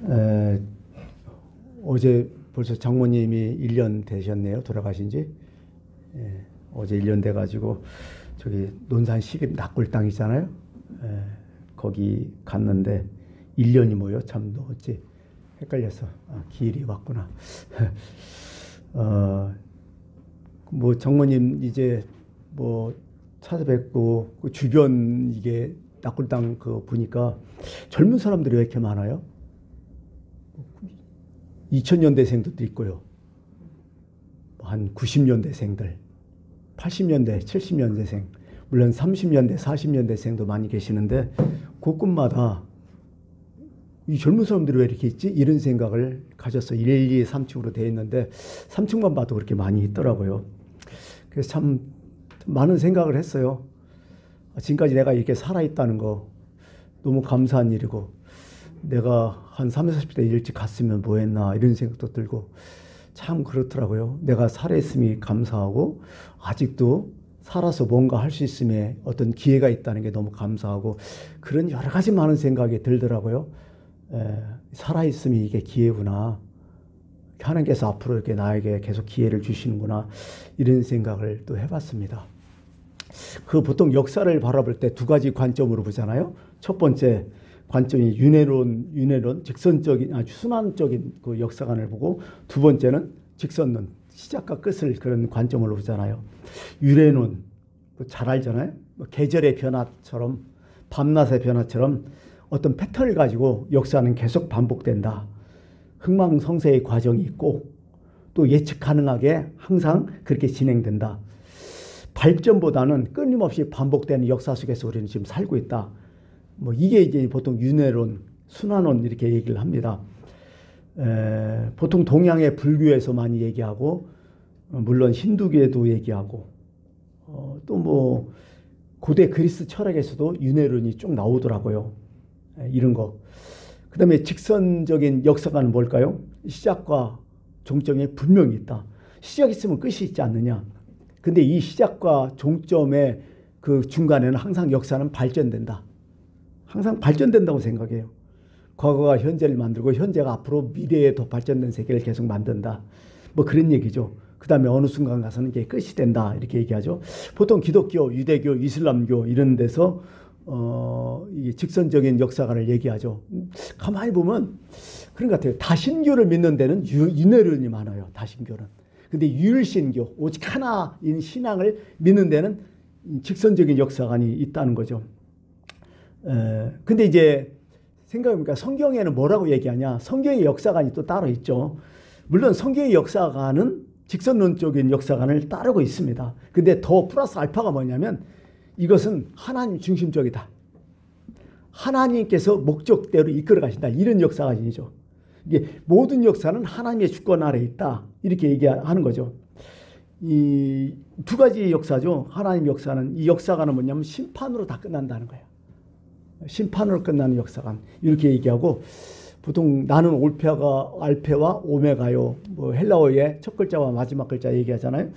에, 어제 벌써 장모님이 1년 되셨네요. 돌아가신 지. 예, 어제 1년 돼가지고 저기 논산 시립 낙골 땅이잖아요. 예, 거기 갔는데 1년이 뭐요? 참 어찌 헷갈려서 기일이 왔구나. 뭐 장모님 이제 뭐 찾아뵙고 그 주변 이게 낙골 땅 그 보니까 젊은 사람들이 왜 이렇게 많아요? 2000년대생도 있고요. 한 90년대생들, 80년대, 70년대생, 물론 30년대, 40년대생도 많이 계시는데 곳곳마다 이 젊은 사람들이 왜 이렇게 있지? 이런 생각을 가졌어. 1, 2, 3층으로 되어 있는데 3층만 봐도 그렇게 많이 있더라고요. 그래서 참 많은 생각을 했어요. 지금까지 내가 이렇게 살아있다는 거 너무 감사한 일이고 내가 한 30, 40대 일찍 갔으면 뭐 했나 이런 생각도 들고 참 그렇더라고요. 내가 살아있음이 감사하고 아직도 살아서 뭔가 할 수 있음에 어떤 기회가 있다는 게 너무 감사하고 그런 여러 가지 많은 생각이 들더라고요. 살아있음이 이게 기회구나. 하나님께서 앞으로 이렇게 나에게 계속 기회를 주시는구나. 이런 생각을 또 해봤습니다. 그 보통 역사를 바라볼 때 두 가지 관점으로 보잖아요. 첫 번째 관점이 윤회론, 직선적인, 아주 순환적인 그 역사관을 보고 두 번째는 직선론, 시작과 끝을 그런 관점으로 보잖아요. 윤회론, 잘 알잖아요. 계절의 변화처럼, 밤낮의 변화처럼 어떤 패턴을 가지고 역사는 계속 반복된다. 흥망성쇠의 과정이 있고 또 예측 가능하게 항상 그렇게 진행된다. 발전보다는 끊임없이 반복되는 역사 속에서 우리는 지금 살고 있다. 뭐 이게 이제 보통 윤회론, 순환론 이렇게 얘기를 합니다. 보통 동양의 불교에서 많이 얘기하고 물론 힌두교에도 얘기하고 또 뭐 고대 그리스 철학에서도 윤회론이 쭉 나오더라고요. 이런 거. 그 다음에 직선적인 역사관은 뭘까요? 시작과 종점이 분명히 있다. 시작이 있으면 끝이 있지 않느냐. 근데 이 시작과 종점의 그 중간에는 항상 역사는 발전된다. 항상 발전된다고 생각해요. 과거가 현재를 만들고 현재가 앞으로 미래에 더 발전된 세계를 계속 만든다. 뭐 그런 얘기죠. 그 다음에 어느 순간 가서는 이게 끝이 된다. 이렇게 얘기하죠. 보통 기독교, 유대교, 이슬람교 이런 데서 이게 직선적인 역사관을 얘기하죠. 가만히 보면 그런 것 같아요. 다신교를 믿는 데는 윤회론이 많아요. 다신교는. 근데 유일신교, 오직 하나인 신앙을 믿는 데는 직선적인 역사관이 있다는 거죠. 근데 이제 생각해보니까 성경에는 뭐라고 얘기하냐? 성경의 역사관이 또 따로 있죠. 물론 성경의 역사관은 직선론적인 역사관을 따르고 있습니다. 근데 더 플러스 알파가 뭐냐면 이것은 하나님 중심적이다. 하나님께서 목적대로 이끌어 가신다. 이런 역사관이죠. 이게 모든 역사는 하나님의 주권 아래에 있다. 이렇게 얘기하는 거죠. 이 두 가지 역사죠. 하나님 역사는 이 역사관은 뭐냐면 심판으로 다 끝난다는 거예요. 심판으로 끝나는 역사관 이렇게 얘기하고 보통 나는 알페와 오메가요. 뭐 헬라어의 첫 글자와 마지막 글자 얘기하잖아요.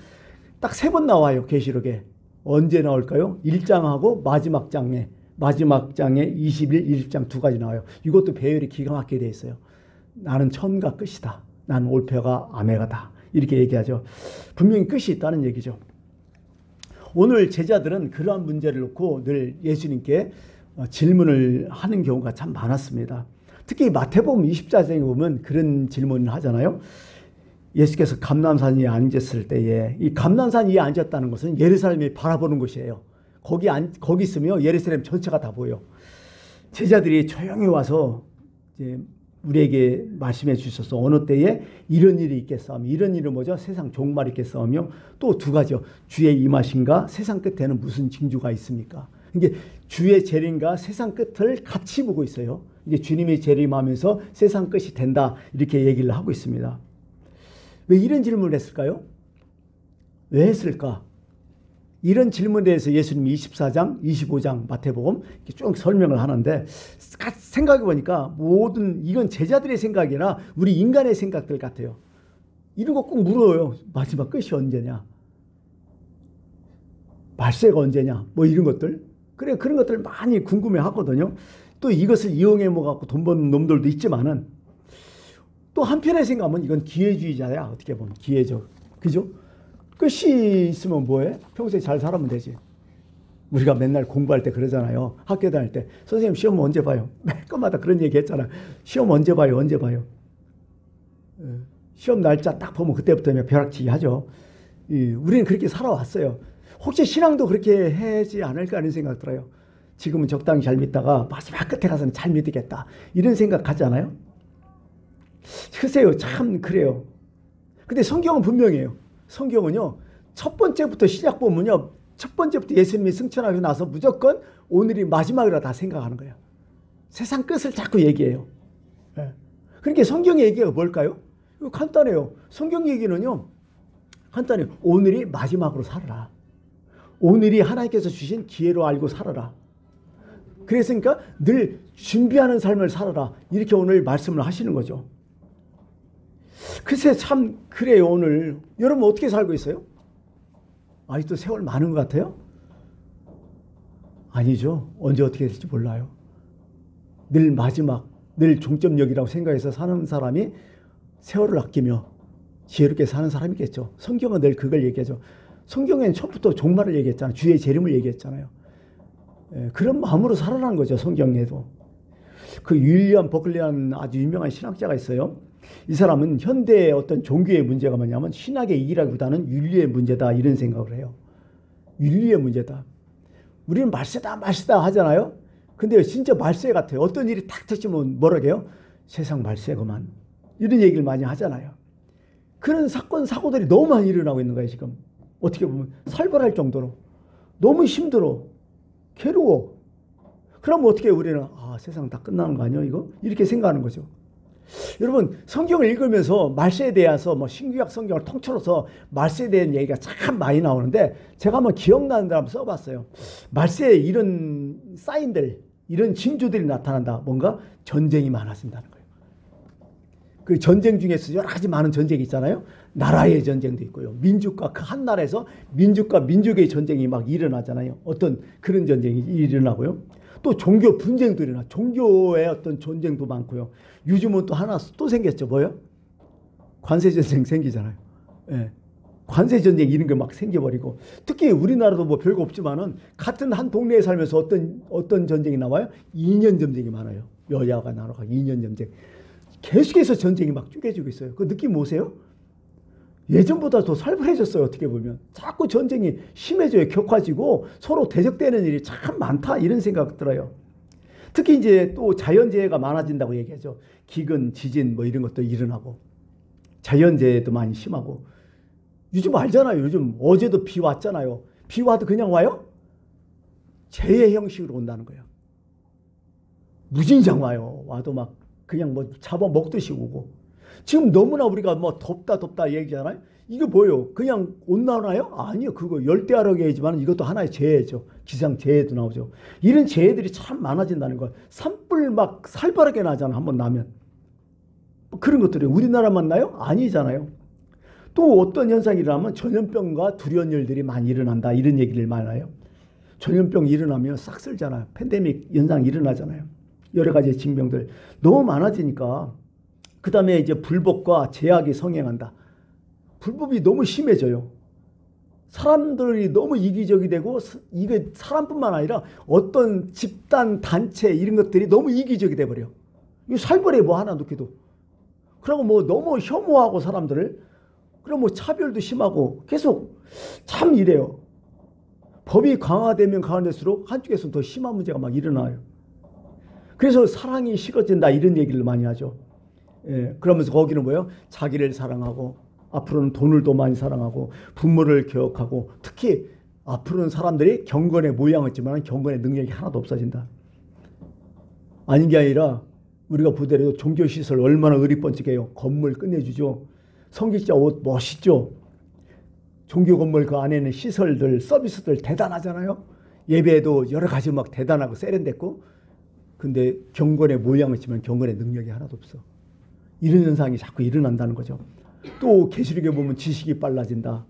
딱 세 번 나와요. 계시록에. 언제 나올까요? 1장하고 마지막 장에 21, 20장 두 가지 나와요. 이것도 배열이 기가 막히게 돼 있어요. 나는 처음과 끝이다. 나는 올페가 아메가다. 이렇게 얘기하죠. 분명히 끝이 있다는 얘기죠. 오늘 제자들은 그러한 문제를 놓고 늘 예수님께 질문을 하는 경우가 참 많았습니다. 특히 마태복음 24장에 보면 그런 질문을 하잖아요. 예수께서 감람산 위에 앉았을 때에 이 감람산 위에 앉았다는 것은 예루살렘이 바라보는 곳이에요. 거기 있으면 예루살렘 전체가 다 보여. 제자들이 조용히 와서 이제 우리에게 말씀해 주셔서 어느 때에 이런 일이 있겠사오며 이런 일은 뭐죠? 세상 종말이 있겠사오며 또 두 가지요. 주의 임하심과 세상 끝에는 무슨 징조가 있습니까? 이게 주의 재림과 세상 끝을 같이 보고 있어요. 이게 주님이 재림하면서 세상 끝이 된다 이렇게 얘기를 하고 있습니다. 왜 이런 질문을 했을까요? 왜 했을까? 이런 질문에 대해서 예수님이 24장, 25장 마태복음 이렇게 쭉 설명을 하는데 생각해 보니까 모든 이건 제자들의 생각이나 우리 인간의 생각들 같아요. 이런 거 꼭 물어요. 마지막 끝이 언제냐? 말세가 언제냐? 뭐 이런 것들. 그래 그런 것들 많이 궁금해 하거든요. 또 이것을 이용해 먹고 돈 버는 놈들도 있지만은 또 한편에 생각하면 이건 기회주의자야. 어떻게 보면 기회적. 그죠? 끝이 있으면 뭐해? 평소에 잘 살아면 되지. 우리가 맨날 공부할 때 그러잖아요. 학교 다닐 때 선생님 시험 언제 봐요? 매 거마다 그런 얘기 했잖아. 시험 언제 봐요? 언제 봐요? 시험 날짜 딱 보면 그때부터 벼락치기 하죠. 우리는 그렇게 살아왔어요. 혹시 신앙도 그렇게 하지 않을까 하는 생각 들어요. 지금은 적당히 잘 믿다가 마지막 끝에 가서는 잘 믿겠다 이런 생각 하지 않아요? 글쎄요, 참 그래요. 근데 성경은 분명해요. 성경은요, 첫 번째부터 시작 보면요, 첫 번째부터 예수님이 승천하고 나서 무조건 오늘이 마지막이라 다 생각하는 거예요. 세상 끝을 자꾸 얘기해요. 그러니까 성경의 얘기가 뭘까요? 이거 간단해요. 성경 얘기는요, 간단해요. 오늘이 마지막으로 살아라. 오늘이 하나님께서 주신 기회로 알고 살아라. 그랬으니까 늘 준비하는 삶을 살아라. 이렇게 오늘 말씀을 하시는 거죠. 글쎄 참 그래요. 오늘 여러분 어떻게 살고 있어요? 아직도 세월 많은 것 같아요? 아니죠. 언제 어떻게 될지 몰라요. 늘 마지막, 늘 종점역이라고 생각해서 사는 사람이 세월을 아끼며 지혜롭게 사는 사람이겠죠. 성경은 늘 그걸 얘기하죠. 성경에는 처음부터 종말을 얘기했잖아요. 주의 재림을 얘기했잖아요. 그런 마음으로 살아가는 거죠. 성경에도. 그 윌리엄 버클리라는 아주 유명한 신학자가 있어요. 이 사람은 현대의 어떤 종교의 문제가 뭐냐면 신학의 이기라기보다는 윤리의 문제다 이런 생각을 해요. 윤리의 문제다. 우리는 말세다 말세다 하잖아요. 근데 진짜 말세 같아요. 어떤 일이 탁 터지면 뭐라고 해요? 세상 말세구만. 이런 얘기를 많이 하잖아요. 그런 사건 사고들이 너무 많이 일어나고 있는 거예요. 지금 어떻게 보면 살벌할 정도로 너무 힘들어. 괴로워. 그럼 어떻게 우리는 세상 다 끝나는 거 아니야 이거? 이렇게 생각하는 거죠. 여러분 성경을 읽으면서 말세에 대해서 신구약 성경을 통틀어서 말세에 대한 얘기가 참 많이 나오는데 제가 한번 기억나는 대로 한번 써봤어요. 말세에 이런 사인들, 이런 징조들이 나타난다. 뭔가 전쟁이 많아진다는 거예요. 그 전쟁 중에서 여러 가지 많은 전쟁이 있잖아요. 나라의 전쟁도 있고요. 민족과 그 한 나라에서 민족과 민족의 전쟁이 막 일어나잖아요. 어떤 그런 전쟁이 일어나고요. 또 종교 분쟁도 일어나. 종교의 어떤 전쟁도 많고요. 요즘은 또 하나 또 생겼죠. 뭐요? 관세 전쟁 생기잖아요. 예. 관세 전쟁 이런 게 막 생겨버리고 특히 우리나라도 뭐 별거 없지만은 같은 한 동네에 살면서 어떤 전쟁이 나와요? 이념 전쟁이 많아요. 여야가 나눠가 이념 전쟁. 계속해서 전쟁이 막 쪼개지고 있어요. 그 느낌 오세요? 예전보다 더 살벌해졌어요. 어떻게 보면 자꾸 전쟁이 심해져요. 격화지고 서로 대적되는 일이 참 많다 이런 생각 들어요. 특히 이제 또 자연재해가 많아진다고 얘기하죠. 기근, 지진 뭐 이런 것도 일어나고 자연재해도 많이 심하고 요즘 알잖아요. 요즘 어제도 비 왔잖아요. 비 와도 그냥 와요? 재해 형식으로 온다는 거예요. 무진장 와요. 와도 막 그냥 뭐 잡아먹듯이 오고 지금 너무나 우리가 뭐 덥다 얘기하잖아요. 이게 뭐예요? 그냥 온난화요? 아니요. 그거 열대야라고 얘기하지만 이것도 하나의 재해죠. 기상재해도 나오죠. 이런 재해들이 참 많아진다는 거예요. 산불 막 살벌하게 나잖아. 한번 나면. 그런 것들이 우리나라만 나요? 아니잖아요. 또 어떤 현상이 일어나면 전염병과 두려운일들이 많이 일어난다. 이런 얘기를 많이 해요. 전염병 일어나면 싹 쓸잖아요. 팬데믹 현상이 일어나잖아요. 여러 가지 징병들 너무 많아지니까 그 다음에 이제 불법과 제약이 성행한다. 불법이 너무 심해져요. 사람들이 너무 이기적이 되고 이게 사람뿐만 아니라 어떤 집단, 단체 이런 것들이 너무 이기적이 돼버려. 이거 살벌해 뭐 하나 놓기도. 그리고 뭐 너무 혐오하고 사람들을 그럼 뭐 차별도 심하고 계속 참 이래요. 법이 강화되면 강화될수록 한쪽에서는 더 심한 문제가 막 일어나요. 그래서 사랑이 식어진다 이런 얘기를 많이 하죠. 예, 그러면서 거기는 뭐예요? 자기를 사랑하고 앞으로는 돈을 더 많이 사랑하고 부모를 기억하고 특히 앞으로는 사람들이 경건의 모양을 있지만 경건의 능력이 하나도 없어진다. 아닌 게 아니라 우리가 보더라도 종교시설 얼마나 의리번쩍해요. 건물 끝내주죠. 성직자 옷 멋있죠. 종교 건물 그 안에는 시설들 서비스들 대단하잖아요. 예배도 여러 가지 막 대단하고 세련됐고 근데 경건의 모양을 있지만 경건의 능력이 하나도 없어. 이런 현상이 자꾸 일어난다는 거죠. 또 계시록에 보면 지식이 빨라진다.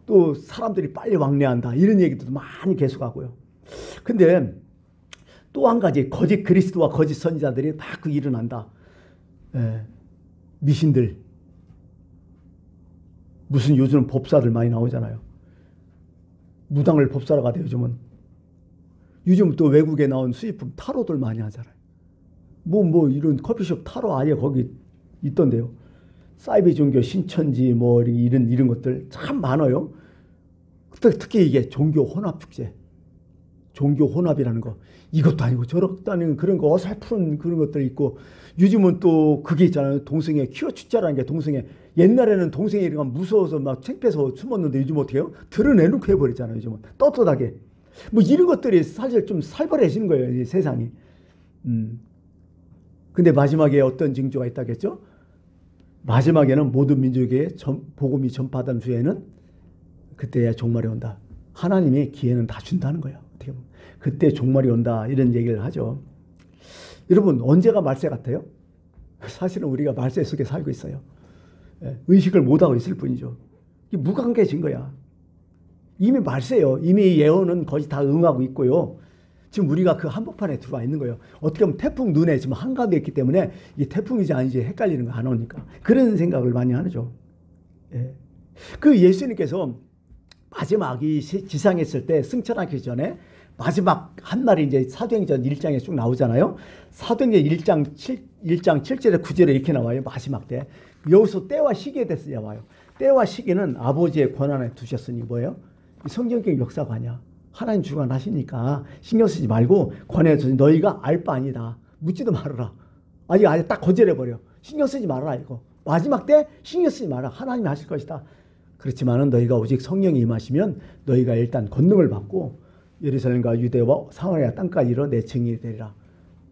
또 사람들이 빨리 왕래한다. 이런 얘기도 많이 계속하고요. 근데 또 한 가지 거짓 그리스도와 거짓 선지자들이 막 일어난다. 예. 미신들, 무슨 요즘은 법사들 많이 나오잖아요. 무당을 법사로 가대요, 요즘은. 요즘 또 외국에 나온 수입품 타로들 많이 하잖아요. 이런 커피숍 타로 아예 거기 있던데요. 사이비 종교, 신천지, 이런 것들 참 많아요. 특히 이게 종교 혼합 축제. 종교 혼합이라는 거. 이것도 아니고 저것도 아니고 그런 거 어설픈 그런 것들 있고, 요즘은 또 그게 있잖아요. 동성애 퀴어 축제라는 게 동성애. 옛날에는 동성애 이런 거 무서워서 막 창피해서 숨었는데 요즘 어떻게 해요? 드러내놓고 해버리잖아요. 요즘은 떳떳하게. 이런 것들이 사실 좀 살벌해지는 거예요. 이 세상이. 근데 마지막에 어떤 징조가 있다겠죠? 마지막에는 모든 민족에게 복음이 전파된 후에는 그때야 종말이 온다. 하나님이 기회는 다 준다는 거예요. 어떻게 보면. 그때 종말이 온다 이런 얘기를 하죠. 여러분 언제가 말세 같아요? 사실은 우리가 말세 속에 살고 있어요. 의식을 못하고 있을 뿐이죠. 이게 무관계진 거야. 이미 말세요. 이미 예언은 거의 다 응하고 있고요. 지금 우리가 그 한복판에 들어와 있는 거예요. 어떻게 보면 태풍 눈에 지금 한가운데 있기 때문에 이 태풍이지 아닌지 헷갈리는 거 안 오니까. 그런 생각을 많이 하죠. 그 예수님께서 마지막 이 지상에 있을 때 승천하기 전에 마지막 한 날이 이제 사도행전 1장에 쭉 나오잖아요. 사도행전 1장 7절에 9절에 이렇게 나와요. 마지막 때. 여기서 때와 시기에 대해서 나와요. 때와 시기는 아버지의 권한에 두셨으니 뭐예요? 성경적 역사가 아니야. 하나님 주관하시니까 신경 쓰지 말고 권해 주신 너희가 알 바 아니다. 묻지도 말아라. 아직 딱 거절해버려. 신경 쓰지 말아라 이거. 마지막 때 신경 쓰지 마라. 하나님이 하실 것이다. 그렇지만은 너희가 오직 성령이 임하시면 너희가 일단 권능을 받고 예루살렘과 유대와 사마리아 땅까지 이르러 내 증인이 되리라.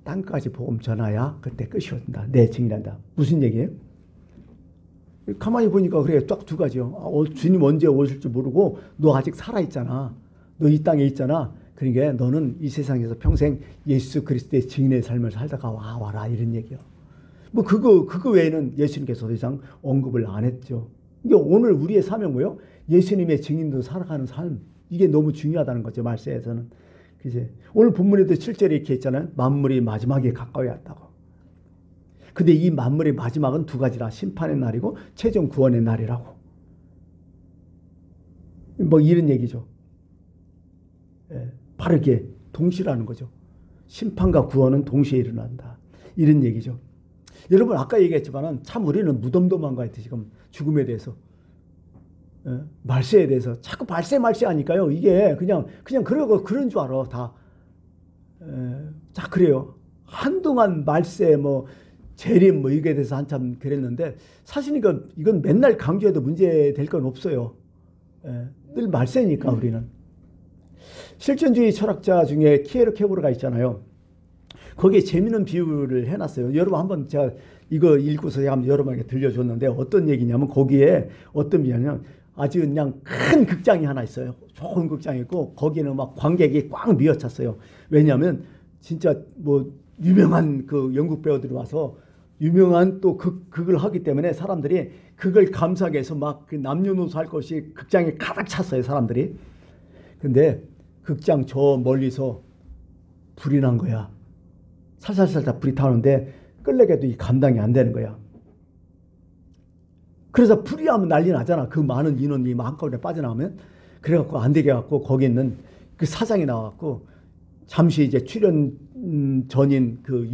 땅까지 복음 전하야 그때 끝이 온다. 내 증인이란다. 무슨 얘기예요? 가만히 보니까 그래 딱 두 가지요. 주님 언제 오실지 모르고 너 아직 살아있잖아. 너 이 땅에 있잖아. 그러니까 너는 이 세상에서 평생 예수 그리스도의 증인의 삶을 살다가 와라 이런 얘기요. 그거 외에는 예수님께서 더 이상 언급을 안 했죠. 이게 오늘 우리의 사명 뭐예요? 예수님의 증인으로 살아가는 삶. 이게 너무 중요하다는 거죠. 말세에서는. 그지? 오늘 본문에도 7절에 이렇게 있잖아요. 만물이 마지막에 가까이 왔다고. 근데 이 만물의 마지막은 두 가지라. 심판의 날이고 최종 구원의 날이라고. 이런 얘기죠. 바로 이게 동시라는 거죠. 심판과 구원은 동시에 일어난다. 이런 얘기죠. 여러분 아까 얘기했지만 참 우리는 무덤덤한 거 같아요. 지금 죽음에 대해서. 말세에 대해서 자꾸 말세 하니까요. 이게 그냥 그런 줄 알아. 다. 자 그래요. 한동안 말세 재림 이게 대해서 한참 그랬는데 사실 이건 맨날 강조해도 문제 될 건 없어요. 늘 말세니까 우리는. 실존주의 철학자 중에 키에르케고르가 있잖아요. 거기에 재미있는 비유를 해놨어요. 여러분 한번 제가 이거 읽고서 한번 여러분에게 들려줬는데 어떤 얘기냐면 거기에 어떤 비유냐면 아주 그냥 큰 극장이 하나 있어요. 좋은 극장이 있고 거기는 막 관객이 꽉 미어찼어요. 왜냐하면 진짜 유명한 그 영국 배우들이 와서 유명한 또 극을 하기 때문에 사람들이 그걸 감상하기 위해서 막 그 남녀노소 할 것이 극장에 가득 찼어요. 사람들이. 근데 극장 저 멀리서 불이 난 거야. 살살살살 불이 타오는데 끌레게도 이 감당이 안 되는 거야. 그래서 불이 하면 난리 나잖아. 그 많은 인원이 한꺼번에 빠져나오면. 그래갖고 안 되게 해갖고 거기 있는 그 사장이 나와갖고 잠시 이제 출연 전인 그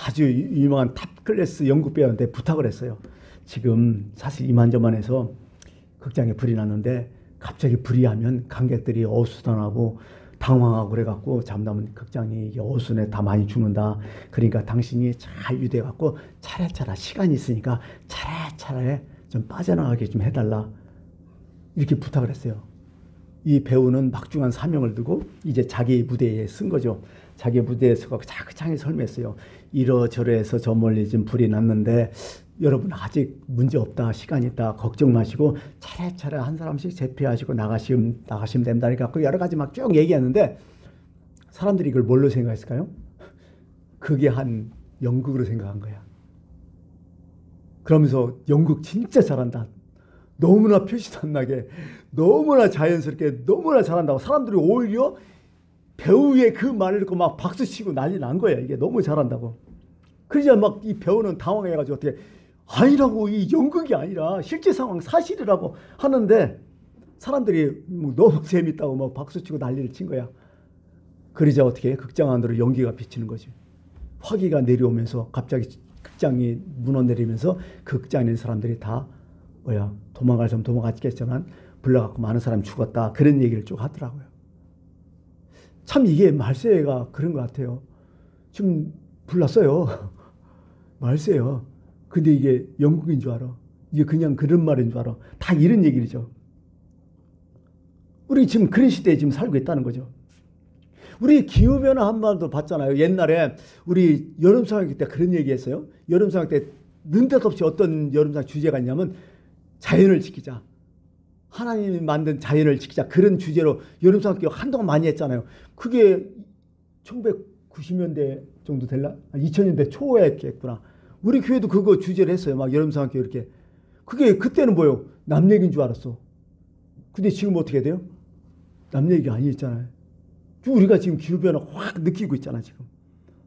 아주 유명한 탑 클래스 영국 배우한테 부탁을 했어요. 지금 사실 이만저만해서 극장에 불이 났는데 갑자기 불이 하면 관객들이 어수선하고 당황하고 그래갖고 잠담은 극장이 어수선해 다 많이 죽는다. 그러니까 당신이 잘 유대해갖고 차례차례 시간이 있으니까 차례차례 좀 빠져나가게 좀 해달라. 이렇게 부탁을 했어요. 이 배우는 막중한 사명을 두고 이제 자기 무대에 쓴 거죠. 자기 무대에 서고 자그창에 설명했어요. 이러저러해서 저 멀리 지금 불이 났는데 여러분 아직 문제 없다. 시간 있다. 걱정 마시고 차례차례 한 사람씩 제패하시고 나가시면 된다. 그러니까 여러 가지 막 쭉 얘기했는데 사람들이 이걸 뭘로 생각했을까요? 그게 한 연극으로 생각한 거야. 그러면서 연극 진짜 잘한다. 너무나 표시도 안 나게 너무나 자연스럽게 너무나 잘한다고 사람들이 오히려 배우의 그 말을 듣고 막 박수치고 난리 난 거야. 이게 너무 잘한다고. 그러자 막 이 배우는 당황해가지고 어떻게 아니라고, 이 연극이 아니라 실제 상황 사실이라고 하는데 사람들이 뭐 너무 재밌다고 막 박수치고 난리를 친 거야. 그러자 어떻게 극장 안으로 연기가 비치는 거지. 화기가 내려오면서 갑자기 극장이 무너내리면서 극장에 있는 사람들이 다 도망갈 사람 도망갔겠지만 불러갖고 많은 사람이 죽었다. 그런 얘기를 쭉 하더라고요. 참 이게 말세가 그런 것 같아요. 지금 불났어요. 말세요. 근데 이게 영국인 줄 알아. 이게 그냥 그런 말인 줄 알아. 다 이런 얘기죠. 우리 지금 그런 시대에 지금 살고 있다는 거죠. 우리 기후변화 한 번도 봤잖아요. 옛날에 우리 여름상학기 때 그런 얘기 했어요. 여름상학기 때 느닷없이 어떤 여름상학 주제가 있냐면 자연을 지키자. 하나님이 만든 자연을 지키자. 그런 주제로 여름상학기 한동안 많이 했잖아요. 그게 1990년대 정도 될라? 2000년대 초에 했구나. 우리 교회도 그거 주제를 했어요. 막 여름상학기 이렇게. 그게 그때는 뭐예요? 남 얘기인 줄 알았어. 근데 지금 어떻게 돼요? 남 얘기 아니었잖아요. 우리가 지금 기후변화 확 느끼고 있잖아, 지금.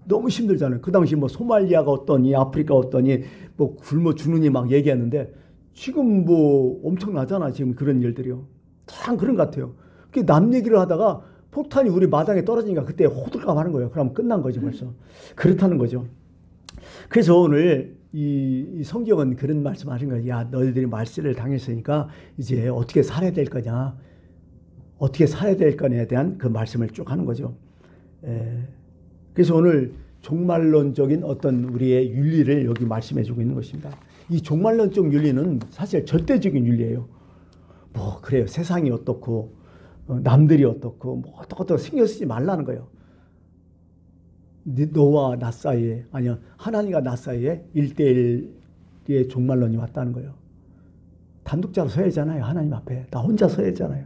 너무 힘들잖아요. 그 당시 뭐 소말리아가 어떠니, 아프리카 어떠니, 뭐 굶어 죽느니 막 얘기했는데 지금 뭐 엄청나잖아, 지금 그런 일들이요. 참 그런 것 같아요. 남 얘기를 하다가 폭탄이 우리 마당에 떨어지니까 그때 호들갑 하는 거예요. 그럼 끝난 거지 벌써. 그렇다는 거죠. 그래서 오늘 이 성경은 그런 말씀하신 거예요. 야, 너희들이 말세를 당했으니까 이제 어떻게 살아야 될 거냐. 어떻게 살아야 될 거냐에 대한 그 말씀을 쭉 하는 거죠. 그래서 오늘 종말론적인 어떤 우리의 윤리를 여기 말씀해 주고 있는 것입니다. 이 종말론적 윤리는 사실 절대적인 윤리예요. 뭐 그래요. 세상이 어떻고 남들이 어떻고 뭐 어떻고 신경 쓰지 말라는 거예요. 너와 나 사이에 아니야 하나님과 나 사이에 1대1의 종말론이 왔다는 거예요. 단독자로 서야 하잖아요. 하나님 앞에. 나 혼자 서야 하잖아요.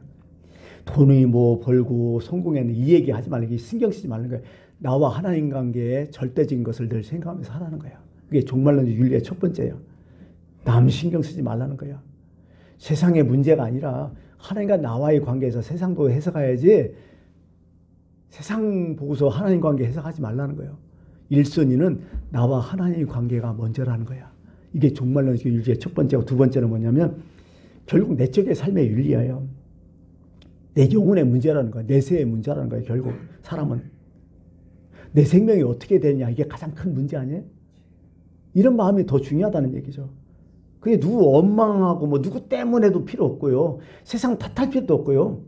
돈이 뭐 벌고 성공했는 이 얘기 하지 말고 신경 쓰지 말는 거예요. 나와 하나님 관계에 절대적인 것을 늘 생각하면서 하라는 거예요. 그게 종말론적 윤리의 첫 번째예요. 남 신경 쓰지 말라는 거예요. 세상의 문제가 아니라 하나님과 나와의 관계에서 세상도 해석해야지 세상 보고서 하나님 관계 해석하지 말라는 거예요. 1순위는 나와 하나님의 관계가 먼저라는 거야. 이게 종말론적 윤리의 첫 번째고 두 번째는 뭐냐면 결국 내적의 삶의 윤리예요. 내 영혼의 문제라는 거야. 내세의 문제라는 거야. 결국 사람은. 내 생명이 어떻게 되냐. 이게 가장 큰 문제 아니에요? 이런 마음이 더 중요하다는 얘기죠. 그게 누구 원망하고 뭐 누구 때문에도 필요 없고요. 세상 탓할 필요도 없고요.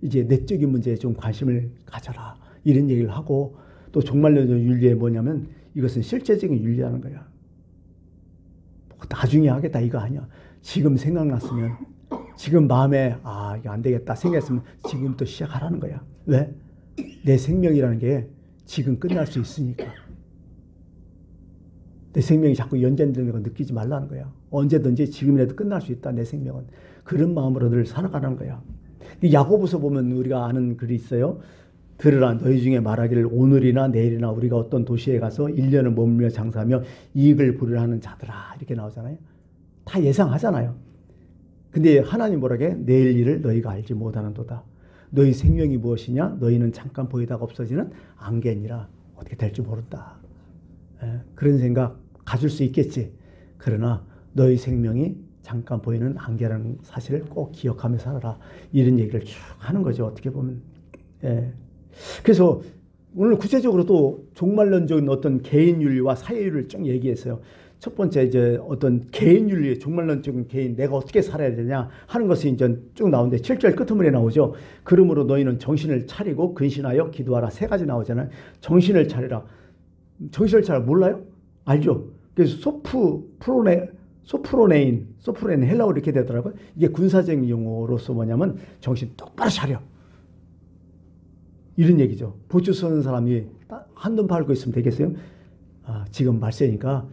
이제 내적인 문제에 좀 관심을 가져라. 이런 얘기를 하고 또 종말론적 윤리에 뭐냐면 이것은 실제적인 윤리라는 거야. 나중에 하겠다 이거 아니야. 지금 생각났으면 지금 마음에 이거 안 되겠다 생각했으면 지금부터 시작하라는 거야. 왜? 내 생명이라는 게 지금 끝날 수 있으니까. 내 생명이 자꾸 연장되는 거 느끼지 말라는 거야. 언제든지 지금이라도 끝날 수 있다. 내 생명은. 그런 마음으로 늘 살아가는 거야. 야고보서 보면 우리가 아는 글이 있어요. 들으라 너희 중에 말하기를 오늘이나 내일이나 우리가 어떤 도시에 가서 1년을 머물며 장사하며 이익을 보리라 하는 자들아 이렇게 나오잖아요. 다 예상하잖아요. 근데 하나님 뭐라게 내일 일을 너희가 알지 못하는도다. 너희 생명이 무엇이냐? 너희는 잠깐 보이다가 없어지는 안개니라. 어떻게 될지 모른다. 그런 생각 가질 수 있겠지. 그러나 너희 생명이 잠깐 보이는 안개라는 사실을 꼭 기억하며 살아라. 이런 얘기를 쭉 하는 거죠. 어떻게 보면. 그래서 오늘 구체적으로 또 종말론적인 어떤 개인윤리와 사회윤리를 쭉 얘기했어요. 첫 번째 이제 어떤 개인윤리, 종말론적인 개인, 내가 어떻게 살아야 되냐 하는 것이 이제 쭉 나오는데 7절 끝머리에 나오죠. 그러므로 너희는 정신을 차리고 근신하여 기도하라. 세 가지 나오잖아요. 정신을 차리라. 정신을 차려 몰라요? 알죠? 그래서 소프로네인 헬라어로 이렇게 되더라고요. 이게 군사적인 용어로서 뭐냐면 정신 똑바로 차려. 이런 얘기죠. 보초 서는 사람이 한눈 팔고 있으면 되겠어요? 지금 말세니까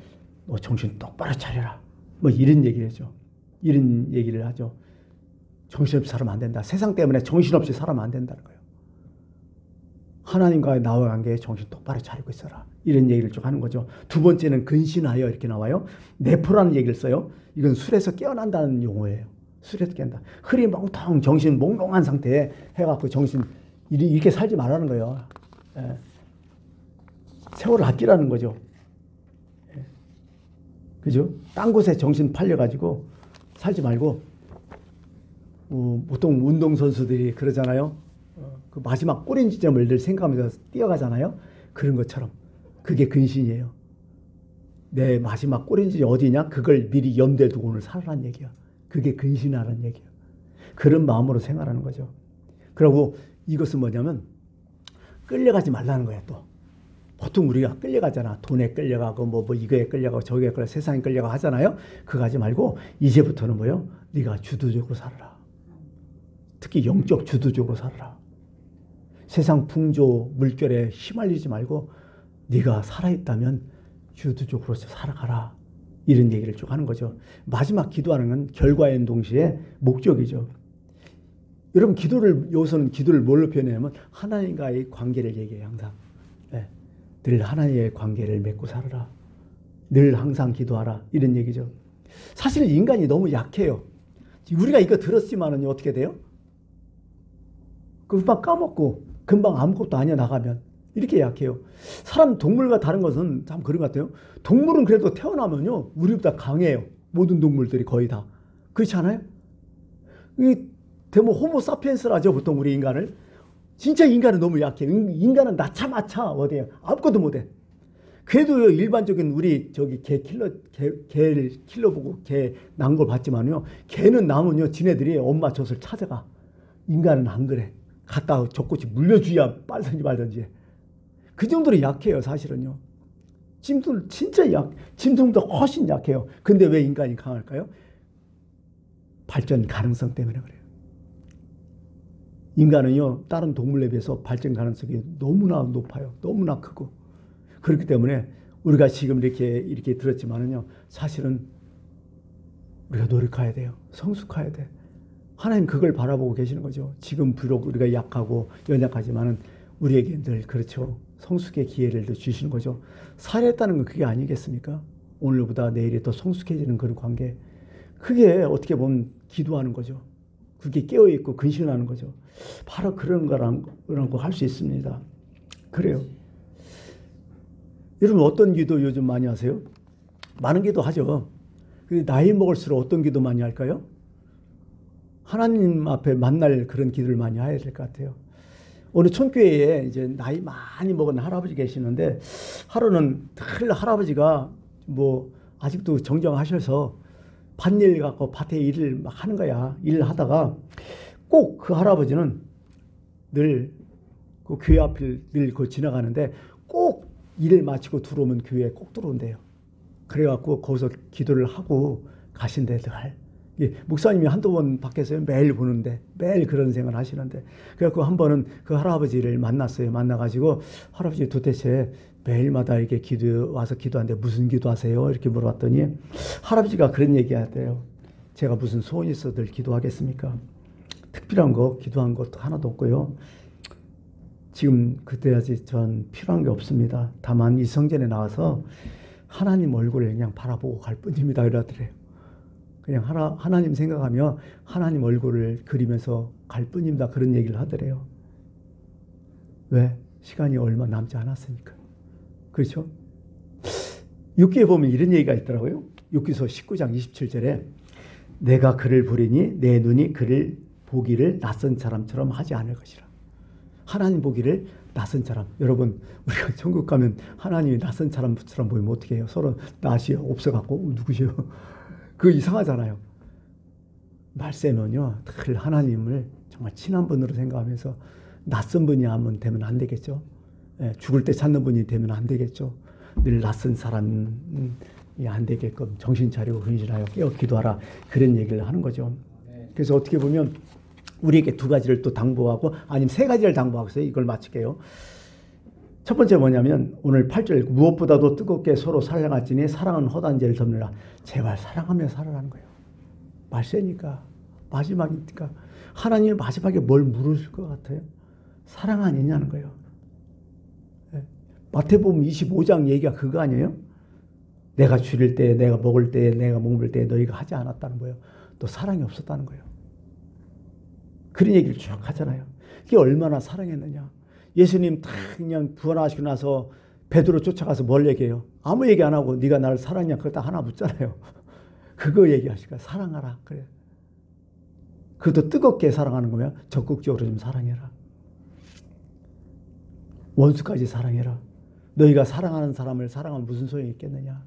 너 정신 똑바로 차려라. 뭐 이런 얘기를 하죠. 이런 얘기를 하죠. 정신없이 살면 안 된다. 세상 때문에 정신없이 살면 안 된다는 거예요. 하나님과의 나와 관계에 정신 똑바로 차리고 있어라. 이런 얘기를 쭉 하는 거죠. 두 번째는 근신하여 이렇게 나와요. 네포라는 얘기를 써요. 이건 술에서 깨어난다는 용어예요. 술에서 깨어난다. 흐리 멍텅 정신 몽롱한 상태에 해갖고 정신 이렇게 살지 말라는 거예요. 세월을 아끼라는 거죠. 그죠? 딴 곳에 정신 팔려가지고 살지 말고, 보통 운동선수들이 그러잖아요. 그 마지막 꼬린 지점을 늘 생각하면서 뛰어가잖아요. 그런 것처럼. 그게 근신이에요. 내 마지막 꼬린 지점이 어디냐? 그걸 미리 염두에 두고 오늘 살아라는 얘기야. 그게 근신하라는 얘기야. 그런 마음으로 생활하는 거죠. 그리고 이것은 뭐냐면 끌려가지 말라는 거야 또. 보통 우리가 끌려가잖아. 돈에 끌려가고 뭐 이거에 끌려가고 저기에 끌려가고 세상에 끌려가고 하잖아요. 그거 하지 말고 이제부터는 뭐요? 네가 주도적으로 살아라. 특히 영적 주도적으로 살아라. 세상 풍조 물결에 휘말리지 말고 네가 살아있다면 주도적으로 살아가라. 이런 얘기를 쭉 하는 거죠. 마지막 기도하는 건 결과인 동시에 목적이죠. 여러분 여기서는 기도를 뭘로 표현하냐면 하나님과의 관계를 얘기해요. 항상. 네. 늘 하나님의 관계를 맺고 살아라. 늘 항상 기도하라. 이런 얘기죠. 사실 인간이 너무 약해요. 우리가 이거 들었지만은 어떻게 돼요? 금방 까먹고 금방 아무것도 아니야 나가면. 이렇게 약해요. 사람 동물과 다른 것은 참 그런 것 같아요. 동물은 그래도 태어나면요 우리보다 강해요. 모든 동물들이 거의 다. 그렇지 않아요? 이 대모 호모사피엔스라 하죠 보통 우리 인간을. 진짜 인간은 너무 약해. 인간은 낳자마자 어디에요? 아무것도 못해. 그래도 일반적인 우리 저기 개를 킬러보고 개 난 걸 봤지만요. 개는 나면요 지네들이 엄마 젖을 찾아가. 인간은 안 그래. 갖다 젖꽃이 물려줘야 빨든지 말든지. 그 정도로 약해요 사실은요. 짐승 진짜 짐승보다 훨씬 약해요. 근데 왜 인간이 강할까요? 발전 가능성 때문에 그래요. 인간은요 다른 동물에 비해서 발전 가능성이 너무나 높아요. 너무나 크고. 그렇기 때문에 우리가 지금 이렇게 들었지만은요 사실은 우리가 노력해야 돼요. 성숙해야 돼. 하나님 그걸 바라보고 계시는 거죠. 지금 비록 우리가 약하고 연약하지만은 우리에게 늘 그렇죠. 성숙의 기회를 주시는 거죠. 살했다는 건 그게 아니겠습니까? 오늘보다 내일이 더 성숙해지는 그런 관계. 그게 어떻게 보면 기도하는 거죠. 그게 깨어있고 근신하는 거죠. 바로 그런 거 할 수 있습니다. 그래요. 여러분 어떤 기도 요즘 많이 하세요? 많은 기도 하죠. 근데 나이 먹을수록 어떤 기도 많이 할까요? 하나님 앞에 만날 그런 기도를 많이 해야 될 것 같아요. 어느 촌교회에 이제 나이 많이 먹은 할아버지 계시는데 하루는 늘 할아버지가 뭐 아직도 정정하셔서 밭일 갖고 밭에 일을 막 하는 거야. 일을 하다가 꼭 그 할아버지는 늘 그 교회 앞을 늘 지나가는데 꼭 일을 마치고 들어오면 교회에 꼭 들어온대요. 그래갖고 거기서 기도를 하고 가신대 늘. 목사님이 한두 번 밖에서 매일 보는데 매일 그런 생각을 하시는데 그래갖고 한 번은 그 할아버지를 만났어요. 만나가지고 할아버지 도대체 매일마다 이렇게 와서 기도하는데 무슨 기도하세요? 이렇게 물어봤더니 할아버지가 그런 얘기 하대요. 제가 무슨 소원이 있어 늘 기도하겠습니까? 특별한 거 기도한 것도 하나도 없고요. 지금 그때까지 전 필요한 게 없습니다. 다만 이 성전에 나와서 하나님 얼굴을 그냥 바라보고 갈 뿐입니다. 이러더래요. 그냥 하나님 생각하며 하나님 얼굴을 그리면서 갈 뿐입니다. 그런 얘기를 하더래요. 왜? 시간이 얼마 남지 않았으니까. 그렇죠? 욥기에 보면 이런 얘기가 있더라고요. 욥기서 19장 27절에 내가 그를 보리니 내 눈이 그를 보기를 낯선 사람처럼 하지 않을 것이라. 하나님 보기를 낯선 사람. 여러분 우리가 천국 가면 하나님이 낯선 사람처럼 보이면 어떻게 해요? 서로 낯이 없어갖고 누구시요? 그거 이상하잖아요. 말세면요 늘 하나님을 정말 친한 분으로 생각하면서 낯선 분이 되면 안 되겠죠. 죽을 때 찾는 분이 되면 안 되겠죠. 늘 낯선 사람이 안 되게끔 정신 차리고 근신하여 깨어 기도하라. 그런 얘기를 하는 거죠. 그래서 어떻게 보면 우리에게 두 가지를 또 당부하고 아니면 세 가지를 당부하고 있어요. 이걸 마칠게요. 첫 번째 뭐냐면 오늘 8절 무엇보다도 뜨겁게 서로 사랑할지니 사랑은 허다한 죄를 덮느라. 제발 사랑하며 살아라는 거예요. 말세니까 마지막이니까 하나님 마지막에 뭘 물으실 것 같아요? 사랑 아니냐는 거예요. 마태복음 25장 얘기가 그거 아니에요? 내가 줄일 때, 내가 먹을 때, 내가 목물 때 너희가 하지 않았다는 거예요. 또 사랑이 없었다는 거예요. 그런 얘기를 쭉 하잖아요. 그게 얼마나 사랑했느냐. 예수님 다 그냥 부활하시고 나서 베드로 쫓아가서 뭘 얘기해요? 아무 얘기 안 하고 네가 나를 사랑하냐 그거 딱 하나 묻잖아요. 그거 얘기하실까? 사랑하라. 그래. 그것도 뜨겁게 사랑하는 거면 적극적으로 좀 사랑해라. 원수까지 사랑해라. 너희가 사랑하는 사람을 사랑하면 무슨 소용이 있겠느냐.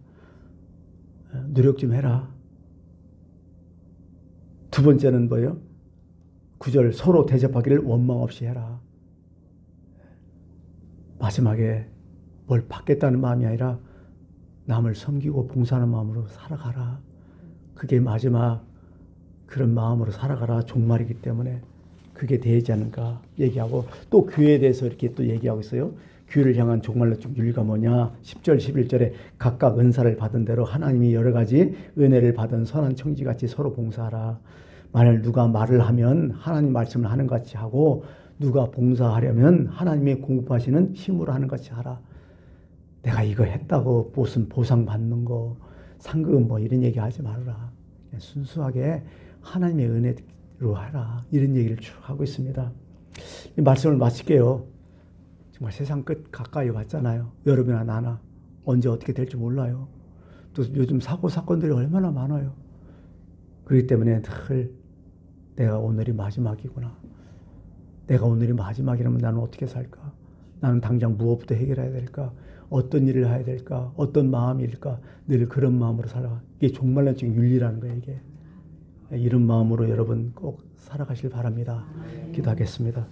노력 좀 해라. 두 번째는 뭐예요? 9절 서로 대접하기를 원망 없이 해라. 마지막에 뭘 받겠다는 마음이 아니라 남을 섬기고 봉사하는 마음으로 살아가라. 그게 마지막 그런 마음으로 살아가라 종말이기 때문에 그게 되지 않을까 얘기하고 또 교회에 대해서 이렇게 또 얘기하고 있어요. 교회를 향한 종말론적 윤리가 뭐냐. 10절 11절에 각각 은사를 받은 대로 하나님이 여러 가지 은혜를 받은 선한 청지같이 서로 봉사하라. 만약 누가 말을 하면 하나님 말씀을 하는 것 같이 하고 누가 봉사하려면 하나님의 공급하시는 힘으로 하는 것 같이 하라. 내가 이거 했다고 무슨 보상받는 거 상금 뭐 이런 얘기 하지 말아라. 순수하게 하나님의 은혜로 하라. 이런 얘기를 쭉 하고 있습니다. 이 말씀을 마칠게요. 정말 세상 끝 가까이 왔잖아요. 여러분이나 나나 언제 어떻게 될지 몰라요. 또 요즘 사고 사건들이 얼마나 많아요. 그렇기 때문에 늘 내가 오늘이 마지막이구나. 내가 오늘이 마지막이라면 나는 어떻게 살까? 나는 당장 무엇부터 해결해야 될까? 어떤 일을 해야 될까? 어떤 마음일까? 늘 그런 마음으로 살아가. 이게 종말론적 윤리라는 거예요. 이게. 이런 마음으로 여러분 꼭 살아가실 바랍니다. 기도하겠습니다.